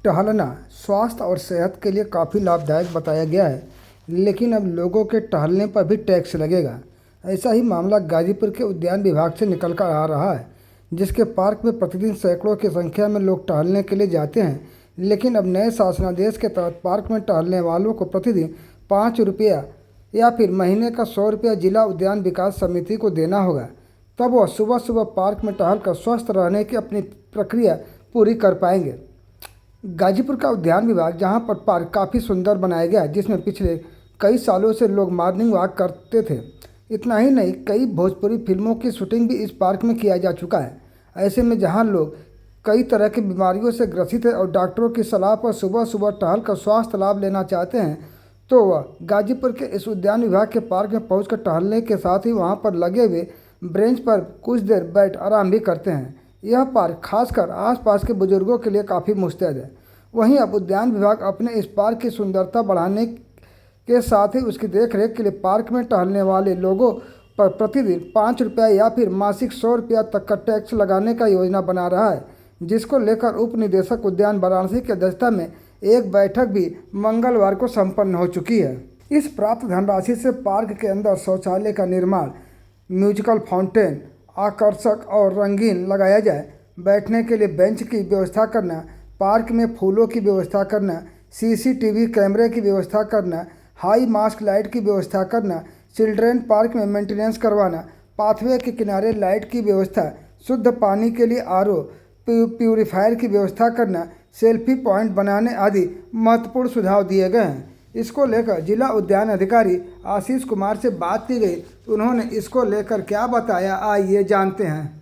टहलना स्वास्थ्य और सेहत के लिए काफ़ी लाभदायक बताया गया है, लेकिन अब लोगों के टहलने पर भी टैक्स लगेगा। ऐसा ही मामला गाजीपुर के उद्यान विभाग से निकल कर आ रहा है, जिसके पार्क में प्रतिदिन सैकड़ों की संख्या में लोग टहलने के लिए जाते हैं। लेकिन अब नए शासनादेश के तहत पार्क में टहलने वालों को प्रतिदिन 5 रुपया या फिर महीने का 100 रुपया जिला उद्यान विकास समिति को देना होगा। तब वह सुबह सुबह पार्क में टहलकर स्वस्थ रहने की अपनी प्रक्रिया पूरी कर पाएंगे। गाजीपुर का उद्यान विभाग, जहां पर पार्क काफ़ी सुंदर बनाया गया है, जिसमें पिछले कई सालों से लोग मॉर्निंग वॉक करते थे। इतना ही नहीं, कई भोजपुरी फिल्मों की शूटिंग भी इस पार्क में किया जा चुका है। ऐसे में जहां लोग कई तरह की बीमारियों से ग्रसित है और डॉक्टरों की सलाह पर सुबह सुबह टहल कर स्वास्थ्य लाभ लेना चाहते हैं, तो वह गाजीपुर के इस उद्यान विभाग के पार्क में पहुंचकर टहलने के साथ ही वहां पर लगे हुए ब्रेंच पर कुछ देर बैठ आराम भी करते हैं। यह पार्क खासकर आसपास के बुजुर्गों के लिए काफ़ी मुस्तैद है। वहीं अब उद्यान विभाग अपने इस पार्क की सुंदरता बढ़ाने के साथ ही उसकी देखरेख के लिए पार्क में टहलने वाले लोगों पर प्रतिदिन 5 रुपया या फिर मासिक 100 रुपया तक का टैक्स लगाने का योजना बना रहा है, जिसको लेकर उप निदेशक उद्यान वाराणसी की अध्यक्षता में एक बैठक भी मंगलवार को संपन्न हो चुकी है। इस प्राप्त धनराशि से पार्क के अंदर शौचालय का निर्माण, म्यूजिकल फाउंटेन आकर्षक और रंगीन लगाया जाए, बैठने के लिए बेंच की व्यवस्था करना, पार्क में फूलों की व्यवस्था करना, सीसीटीवी कैमरे की व्यवस्था करना, हाई मास्क लाइट की व्यवस्था करना, चिल्ड्रेन पार्क में मेंटेनेंस करवाना, पाथवे के किनारे लाइट की व्यवस्था, शुद्ध पानी के लिए आरओ प्यूरीफायर की व्यवस्था करना, सेल्फी पॉइंट बनाने आदि महत्वपूर्ण सुझाव दिए गए हैं। इसको लेकर जिला उद्यान अधिकारी आशीष कुमार से बात की गई, तो उन्होंने इसको लेकर क्या बताया, आइए जानते हैं।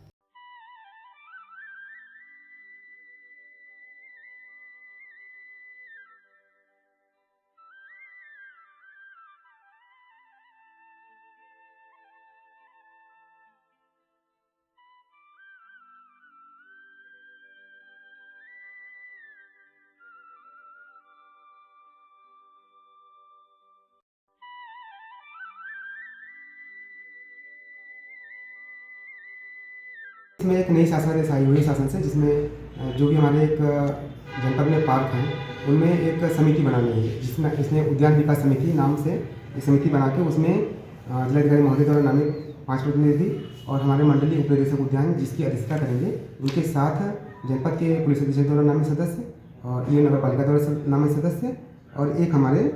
इसमें एक नई शासनादेश आई हुई शासन से, जिसमें जो भी हमारे एक जनपद में पार्क हैं उनमें एक समिति बनानी है, जिसमें इसने उद्यान विकास समिति नाम से एक समिति बना के उसमें जिलाधिकारी महोदय द्वारा नामित 5 प्रतिनिधि और हमारे मंडलीय उप निदेशक उद्यान जिसकी अध्यक्षता करेंगे, उनके साथ जनपद के पुलिस अधीक्षक द्वारा नामित सदस्य और ये नगर पालिका द्वारा नामित सदस्य और एक हमारे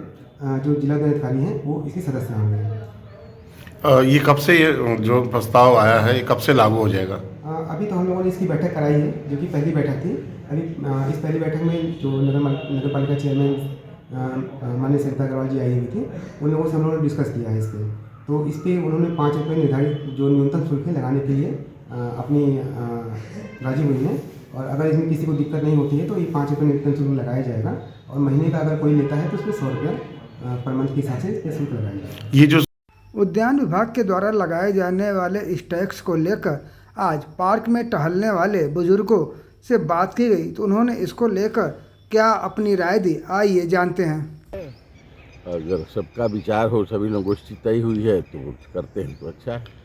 जो जिला अधिकारी हैं वो इसके सदस्य होंगे। ये कब से, ये जो प्रस्ताव आया है, ये कब से लागू हो जाएगा? अभी तो हम लोगों ने इसकी बैठक कराई है, जो कि पहली बैठक थी। अभी इस पहली बैठक में जो नगर पालिका चेयरमैन माननीय सरिता अग्रवाल जी आई हुई थी, उन लोगों से हम लोगों ने डिस्कस किया है इस पर। तो इस पर उन्होंने 5 रुपये निर्धारित जो न्यूनतम शुल्क है लगाने के लिए अपनी राजी हुई हैं, और अगर इसमें किसी को दिक्कत नहीं होती है तो ये 5 रुपये न्यूनतम शुल्क लगाया जाएगा, और महीने का अगर कोई लेता है तो उसमें 100 रुपया पर मंथ के हिसाब से इस पर शुल्क लगाया जाएगा। ये जो उद्यान विभाग के द्वारा लगाए जाने वाले इस टैक्स को लेकर आज पार्क में टहलने वाले बुजुर्गों से बात की गई, तो उन्होंने इसको लेकर क्या अपनी राय दी, आइए जानते हैं। अगर सबका विचार हो, सभी संगोष्ठी तय हुई है तो करते हैं तो अच्छा है।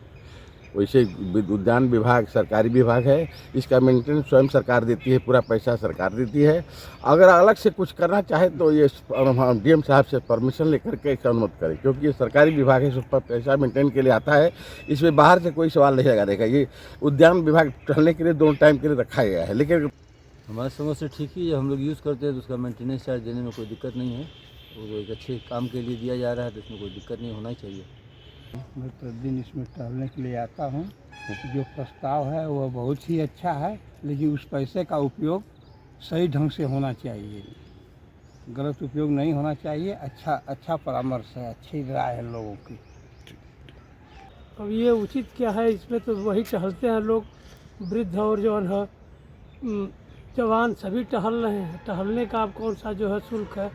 वैसे उद्यान विभाग सरकारी विभाग है, इसका मेंटेनेंस स्वयं सरकार देती है, पूरा पैसा सरकार देती है। अगर अलग से कुछ करना चाहे तो ये डीएम साहब से परमिशन लेकर के इसका अनुमति करें, क्योंकि ये सरकारी विभाग है, उस पर पैसा मेंटेन के लिए आता है। इसमें बाहर से कोई सवाल नहीं लगाने का। ये उद्यान विभाग टहलने के लिए 2 टाइम के लिए रखा गया है। लेकिन हमारे समझ से ठीक ही है, हम लोग यूज़ करते हैं तो उसका मेंटेनेंस चार्ज देने में कोई दिक्कत नहीं है। वो एक अच्छे काम के लिए दिया जा रहा है तो इसमें कोई दिक्कत नहीं होना ही चाहिए। मैं प्रतिदिन इसमें टहलने के लिए आता हूँ। जो प्रस्ताव है वह बहुत ही अच्छा है, लेकिन उस पैसे का उपयोग सही ढंग से होना चाहिए, गलत उपयोग नहीं होना चाहिए। अच्छा परामर्श है, अच्छी राय है लोगों की। अब ये उचित क्या है, इसमें तो वही टहलते हैं लोग, वृद्ध और जो है जवान सभी टहल रहे हैं। टहलने का अब कौन सा जो है शुल्क है।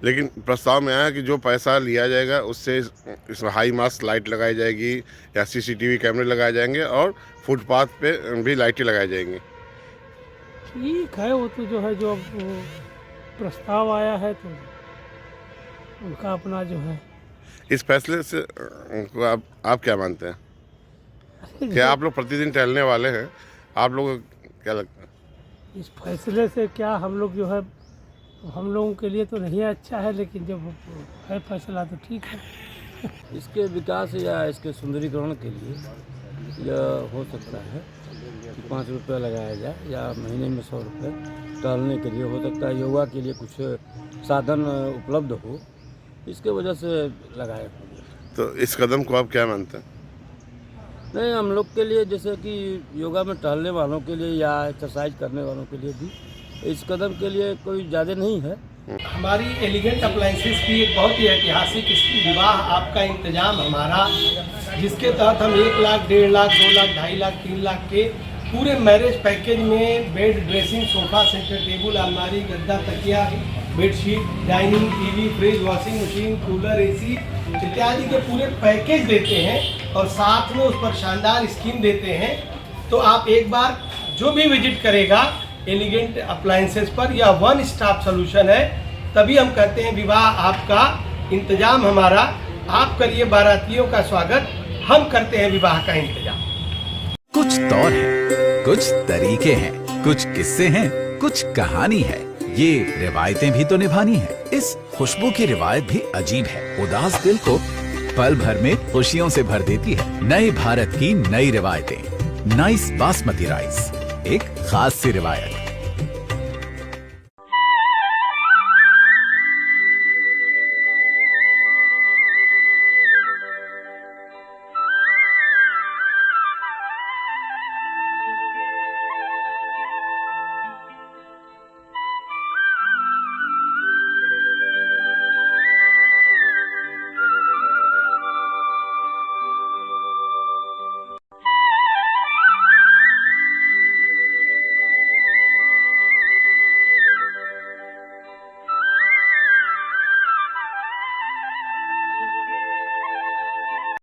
लेकिन प्रस्ताव में आया कि जो पैसा लिया जाएगा उससे इसमें हाई मास्क लाइट लगाई जाएगी या सीसीटीवी कैमरे लगाए जाएंगे और फुटपाथ पे भी लाइटें लगाई जाएंगी। ठीक है, वो तो जो है जो प्रस्ताव आया है तो उनका अपना जो है। इस फैसले से आप क्या मानते हैं? क्या आप लोग प्रतिदिन टहलने वाले हैं, आप लोगों को क्या लगता है? इस फैसले से क्या हम लोग जो है हम लोगों के लिए तो नहीं अच्छा है, लेकिन जब है फैसला तो ठीक है। इसके विकास या इसके सुंदरीकरण के लिए यह हो सकता है कि 5 रुपये लगाया जाए या महीने में 100 रुपये टहलने के लिए हो सकता है, योगा के लिए कुछ साधन उपलब्ध हो, इसके वजह से लगाए होंगे। तो इस कदम को आप क्या मानते हैं? नहीं, हम लोग के लिए जैसे कि योगा में टहलने वालों के लिए या एक्सरसाइज करने वालों के लिए भी इस कदम के लिए कोई ज़्यादा नहीं है। हमारी एलिगेंट अप्लायंसेस की एक बहुत ही ऐतिहासिक विवाह आपका इंतजाम हमारा, जिसके तहत हम 1 लाख, 1.5 लाख, 2 लाख, 2.5 लाख, 3 लाख के पूरे मैरिज पैकेज में bed, dressing, sofa, centre table, अलमारी, गद्दा, तकिया, bedsheet, dining, TV, fridge, washing machine, cooler, AC इत्यादि के पूरे पैकेज देते हैं और साथ में उस पर शानदार स्कीम देते हैं। तो आप एक बार जो भी विजिट करेगा एलिगेंट अप्लायंसेस पर, यह वन स्टॉप सॉल्यूशन है। तभी हम कहते हैं विवाह आपका, इंतजाम हमारा। आप करिए बारातियों का स्वागत, हम करते हैं विवाह का इंतजाम। कुछ तौर है, कुछ तरीके हैं, कुछ किस्से हैं, कुछ कहानी है, ये रिवायतें भी तो निभानी है। इस खुशबू की रिवायत भी अजीब है, उदास दिल को पल भर में खुशियों से भर देती है। नए भारत की नई रिवायतें, नाइस बासमती राइस, एक खास सी रिवायत।